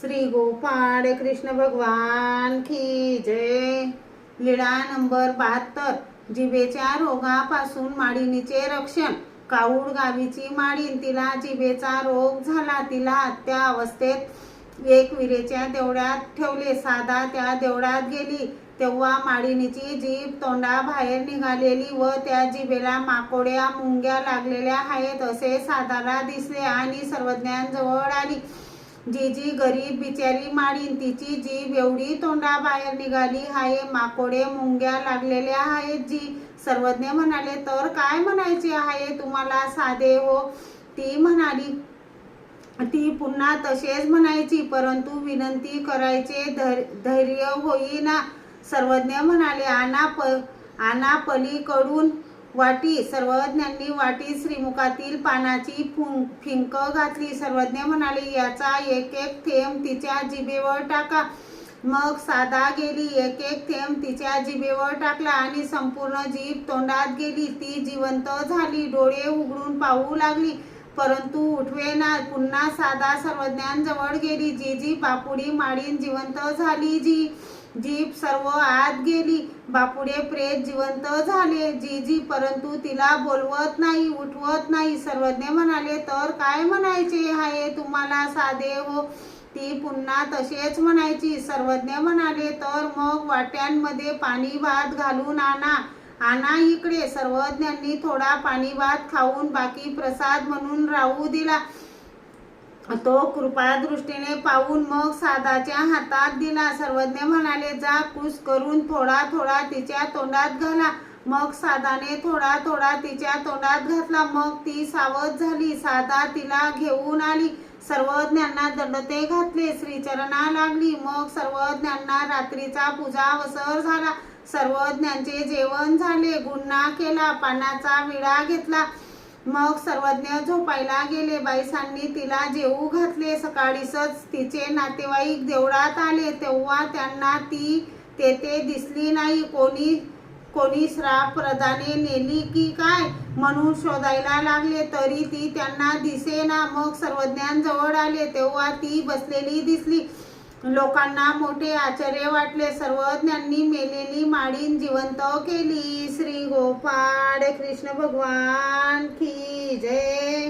श्री गोपाळ कृष्ण भगवान की जय। लीळा नंबर 72। जिभेच्या रोगापासून माडिनीचे रक्षण। काऊड गावीची माडिन, तिला जिभेचा रोग झाला। तिला त्या अवस्थेत एक विरेच्या देवळात ठेवले। साधा त्या देवळात गेली तेव्हा माडिनीची जीभ तोंडाबाहेर निघालेली व त्या जिभेला माकोड्या मुंग्या लागलेल्या आहेत असे साधाला दिसले आणि सर्वज्ञांजवळ आली। जी गरीब बिचारी माडिन, तिची जीभ एवढी तोंडाबाहेर निघाली आहे, माकोडे मुंग्या लागलेल्या आहेत। जी सर्वज्ञ म्हणाले, तर काय म्हणायचे आहे तुम्हाला साधे हो? ती म्हणाली, ती पुन्हा तसेच म्हणायची, परंतु विनंती करायचे धैर्य होईना। सर्वज्ञ म्हणाले, आणा पलीकडून वाटी। सर्वज्ञांनी वाटीत श्रीमुखातील पानाची फिंक घातली। सर्वज्ञ म्हणाले, याचा एक एक थेंब तिच्या जिभेवर टाका। मग साधा गेली, एक एक थेंब तिच्या जिभेवर टाकला आणि संपूर्ण जीभ तोंडात गेली। ती जिवंत झाली, डोळे उघडून पाहू लागली, परंतु उठवेना। पुन्हा साधा सर्वज्ञांजवळ गेली। जी बापुडी माडिन जिवंत झाली। जीभ सर्व आत गेली। बापुडे प्रेत जिवंत झाले। जी परंतु तिला बोलवत नाही, उठवत नाही। सर्वज्ञ म्हणाले, तर काय म्हणायचे आहे तुम्हाला साधे हो? ती पुन्हा तसेच म्हणायची। सर्वज्ञ म्हणाले, तर मग वाट्यांमध्ये पाणी भात घालून आणा इकडे। सर्वज्ञांनी थोडा पाणी भात खाऊन बाकी प्रसाद म्हणून राहू दिला। तो कृपादृष्टीने पाहून मग साधाच्या हातात दिला। सर्वज्ञ म्हणाले, जा कुस करून थोडा थोडा तिच्या तोंडात घाला। मग साधाने थोडा थोडा तिच्या तोंडात घातला। मग ती सावध झाली। साधा तिला घेऊन आली, सर्वज्ञांना दंडते घातले, श्रीचरणा लागली। मग सर्वज्ञांना रात्रीचा पूजावसर झाला। सर्वज्ञांचे जेवण झाले, गुन्हा केला, पानाचा विडा घेतला। मग सर्वज्ञ झोपायला गेले। बाईसांनी तिला जेवू घातले। सकाळीच तिचे नातेवाईक देवळात आले तेव्हा त्यांना ती तेथे दिसली नाही। कोणी श्राप प्रदाने नेली की काय म्हणून शोधायला लागले, तरी ती त्यांना दिसेना। मग सर्वज्ञांजवळ आले तेव्हा ती बसलेली दिसली। लोकांना मोठे आश्चर्य वाटले। सर्वज्ञांनी मेलेली माडिन जिवंत केली। श्री गोपाळ कृष्ण भगवान की जय।